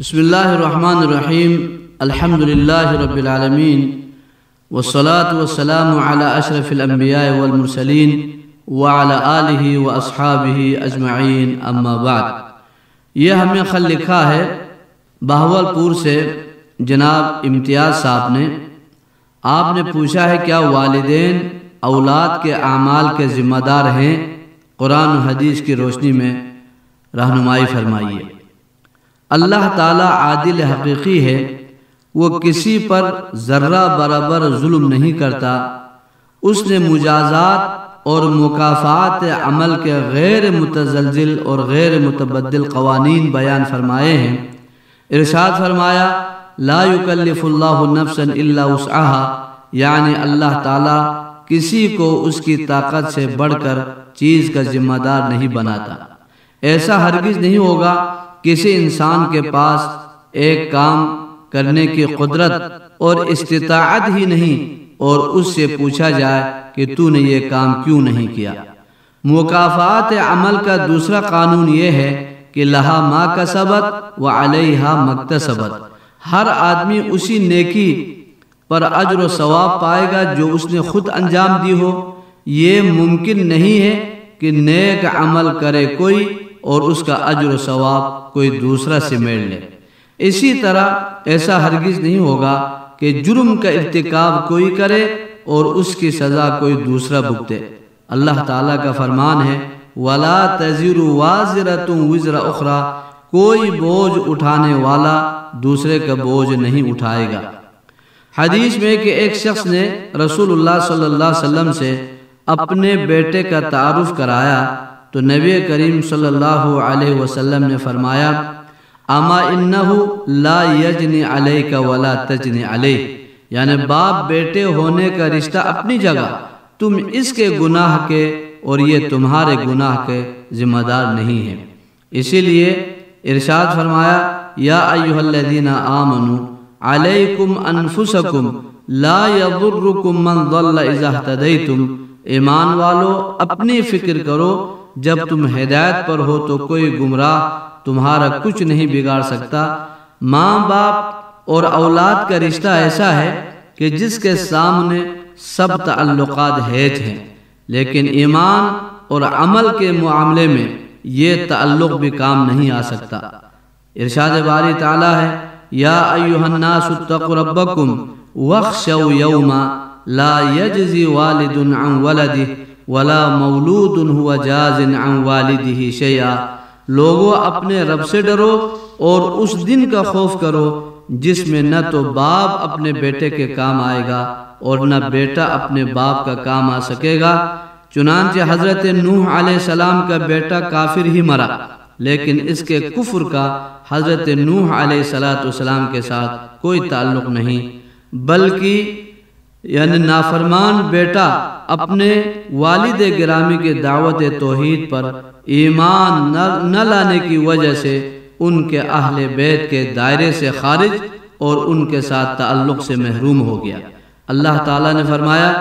بسم اللہ الرحمن الرحیم الحمد للہ رب العالمین والصلاة والسلام علی اشرف الانبیاء والمرسلین وعلی آلہ واصحابہ اجمعین اما بعد۔ یہ ہمیں خط لکھا ہے بہاولپور سے جناب امتیاز صاحب نے۔ آپ نے پوچھا ہے کیا والدین اولاد کے اعمال کے ذمہ دار ہیں؟ قرآن و حدیث کی روشنی میں رہنمائی فرمائیے۔ اللہ تعالیٰ عادل حقیقی ہے، وہ کسی پر ذرہ برابر ظلم نہیں کرتا۔ اس نے مجازات اور مکافات عمل کے غیر متزلزل اور غیر متبدل قوانین بیان فرمائے ہیں۔ ارشاد فرمایا لا یکلف اللہ نفسا الا وسعها، یعنی اللہ تعالیٰ کسی کو اس کی طاقت سے بڑھ کر چیز کا ذمہ دار نہیں بناتا۔ ایسا ہرگز نہیں ہوگا کسی انسان کے پاس ایک کام کرنے کی قدرت اور استطاعت ہی نہیں اور اس سے پوچھا جائے کہ تو نے یہ کام کیوں نہیں کیا۔ مکافات عمل کا دوسرا قانون یہ ہے کہ لہا ما کسبت وعلیہا مکتسبت، ہر آدمی اسی نیکی پر اجر و ثواب پائے گا جو اس نے خود انجام دی ہو۔ یہ ممکن نہیں ہے کہ نیک عمل کرے کوئی اور اس کا اجر و ثواب کوئی دوسرا سمیٹ لے۔ اسی طرح ایسا ہرگز نہیں ہوگا کہ جرم کا ارتکاب کوئی کرے اور اس کی سزا کوئی دوسرا بھگتے۔ اللہ تعالیٰ کا فرمان ہے وَلَا تَزِرُ وَازِرَةٌ وِزْرَ أُخْرَى، کوئی بوجھ اٹھانے والا دوسرے کا بوجھ نہیں اٹھائے گا۔ حدیث میں کہ ایک شخص نے رسول اللہ صلی اللہ علیہ وسلم سے اپنے بیٹے کا تعارف کرایا تو نبی کریم صلی اللہ علیہ وسلم نے فرمایا اما انہو لا یجنی علیک ولا تجنی علیہ، یعنی باپ بیٹے ہونے کا رشتہ اپنی جگہ، تم اس کے گناہ کے اور یہ تمہارے گناہ کے ذمہ دار نہیں ہیں۔ اسی لیے ارشاد فرمایا یا ایھا الذین آمنوا علیکم انفسکم لا یضرکم من ضل اذا اہتدیتم، ایمان والو اپنی فکر کرو، جب تم ہدایت پر ہو تو کوئی گمراہ تمہارا کچھ نہیں بگاڑ سکتا۔ ماں باپ اور اولاد کا رشتہ ایسا ہے کہ جس کے سامنے سب تعلقات ہیج ہیں، لیکن ایمان اور عمل کے معاملے میں یہ تعلق بھی کام نہیں آ سکتا۔ ارشاد باری تعالیٰ ہے یا ایھا الناس اتقوا ربکم واخشوا یوما لا یجزی والد عن ولدہ ولا مولود هو جاز عن والدہ شیئا، لوگوں اپنے رب سے ڈرو اور اس دن کا خوف کرو جس میں نہ تو باپ اپنے بیٹے کے کام آئے گا اور نہ بیٹا اپنے باپ کا کام آ سکے گا۔ چنانچہ حضرت نوح علیہ السلام کا بیٹا کافر ہی مرا، لیکن اس کے کفر کا حضرت نوح علیہ السلام کے ساتھ کوئی تعلق نہیں، بلکہ یعنی نافرمان بیٹا اپنے والد گرامی کے دعوت توحید پر ایمان نہ لانے کی وجہ سے ان کے اہل بیت کے دائرے سے خارج اور ان کے ساتھ تعلق سے محروم ہو گیا۔ اللہ تعالیٰ نے فرمایا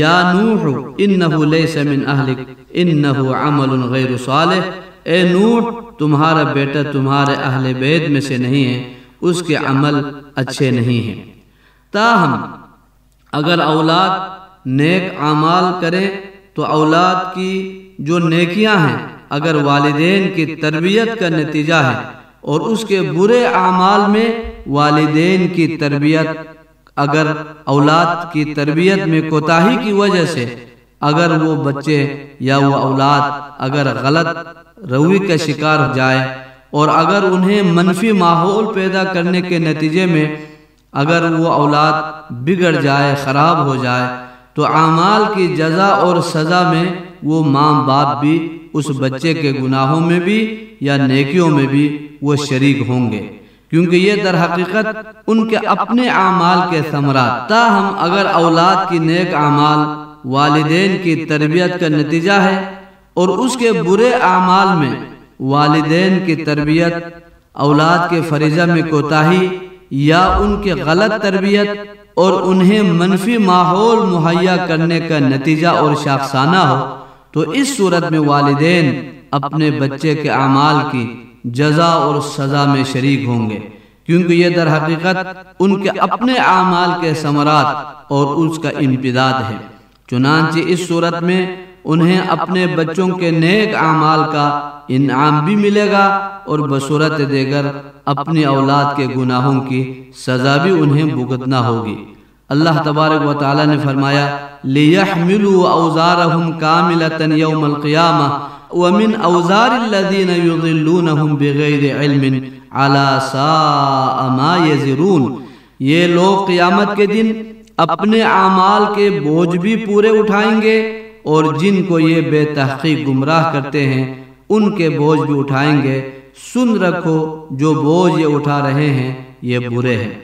یا نوح انہ لیس من اہلک انہ عمل غیر صالح، اے نوح تمہارا بیٹا تمہارے اہل بیت میں سے نہیں ہے، اس کے عمل اچھے نہیں ہیں۔ تاہم اگر اولاد نیک اعمال کریں تو اولاد کی جو نیکیاں ہیں اگر والدین کی تربیت کا نتیجہ ہے اور اس کے برے اعمال میں والدین کی تربیت، اگر اولاد کی تربیت میں کوتاہی کی وجہ سے اگر وہ بچے یا وہ اولاد اگر غلط روی کا شکار ہو جائے اور اگر انہیں منفی ماحول پیدا کرنے کے نتیجے میں اگر وہ اولاد بگڑ جائے، خراب ہو جائے، تو اعمال کی جزا اور سزا میں وہ ماں باپ بھی اس بچے کے گناہوں میں بھی یا نیکیوں میں بھی وہ شریک ہوں گے، کیونکہ یہ در حقیقت ان کے اپنے اعمال کے ثمرات۔ تاہم اگر اولاد کی نیک اعمال والدین کی تربیت کا نتیجہ ہے اور اس کے برے اعمال میں والدین کی تربیت، اولاد کے فریضہ میں کوتاہی یا ان کے غلط تربیت اور انہیں منفی ماحول مہیا کرنے کا نتیجہ اور شاخسانہ ہو، تو اس صورت میں والدین اپنے بچے کے اعمال کی جزا اور سزا میں شریک ہوں گے۔ کیونکہ یہ در حقیقت ان کے اپنے اعمال کے ثمرات اور اس کا امتداد ہے۔ چنانچہ اس صورت میں انہیں اپنے بچوں کے نیک اعمال کا انعام بھی ملے گا اور بصورت دیگر اپنی اولاد کے گناہوں کی سزا بھی انہیں بھگتنا ہوگی۔ اللہ تبارک و تعالی نے فرمایا لِيَحْمِلُوا أَوْزَارَهُمْ كَامِلَةً يَوْمَ الْقِيَامَةِ وَمِنْ أَوْزَارِ الَّذِينَ يُضِلُّونَهُمْ بِغَيْرِ عِلْمٍ عَلَى سَاءَ مَا يَزِرُونَ۔ یہ لوگ قیامت کے دن اپنے اعمال کے بوجھ بھی پورے اٹھائیں گے اور جن کو یہ بے تحقیق گمراہ کرتے ہیں ان کے بوجھ بھی اٹھائیں گے۔ سن رکھو جو بوجھ یہ اٹھا رہے ہیں یہ برے ہیں۔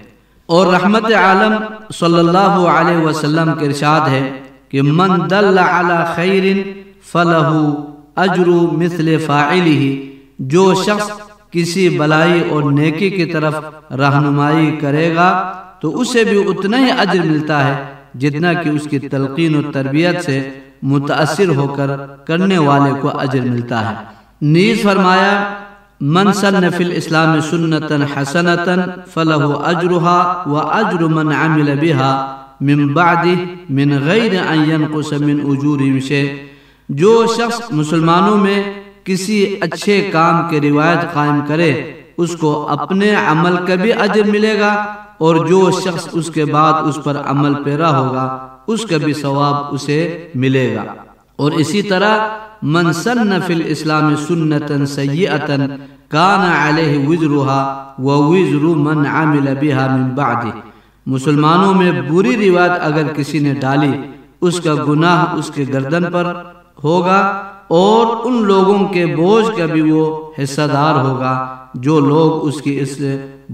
اور رحمت عالم صلی اللہ علیہ وسلم کے ارشاد ہے کہ من دل علی خیر فلہ اجر مثل فاعلہ، جو شخص کسی بلائی اور نیکی کی طرف رہنمائی کرے گا تو اسے بھی اتنا ہی اجر ملتا ہے جتنا کہ اس کی تلقین و تربیت سے متاثر ہو کر کرنے والے کو اجر ملتا ہے۔ نیز فرمایا من سن فی الاسلام سنتا حسنتا فلہ اجرہا واجر من عمل بها من بعدہ من غیر ان ینقص من اجورہم شیء۔ جو شخص مسلمانوں میں کسی اچھے کام کی روایت قائم کرے اس کو اپنے عمل کا بھی اجر ملے گا اور جو شخص اس کے بعد اس پر عمل پیرا ہوگا اس کا بھی ثواب اسے ملے گا۔ اور اسی طرح من سن فی الاسلام سنتا سیئتا کان علیہ وزرہا ووزر من عمل بها من بعدہ۔ مسلمانوں میں بری روایت اگر کسی نے ڈالی اس کا گناہ اس کے گردن پر ہوگا اور ان لوگوں کے بوجھ کا بھی وہ حصہ دار ہوگا جو لوگ اس کی اس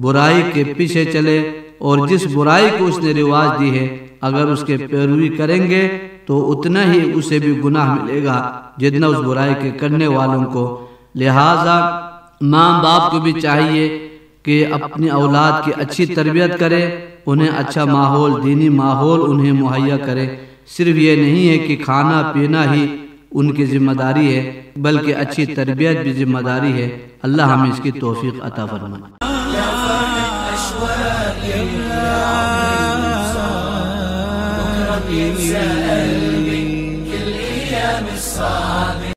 برائی کے پیچھے چلے اور جس برائی کو اس نے رواج دی ہے اگر اس کے پیروی کریں گے تو اتنا ہی اسے بھی گناہ ملے گا جتنا اس برائی کے کرنے والوں کو۔ لہٰذا ماں باپ کو بھی چاہیے کہ اپنی اولاد کی اچھی تربیت کرے، انہیں اچھا ماحول، دینی ماحول انہیں مہیا کرے۔ صرف یہ نہیں ہے کہ کھانا پینا ہی ان کی ذمہ داری ہے بلکہ اچھی تربیت بھی ذمہ داری ہے۔ اللہ ہمیں اس کی توفیق عطا فرمائے۔ يتساءل من كل أيام الصعب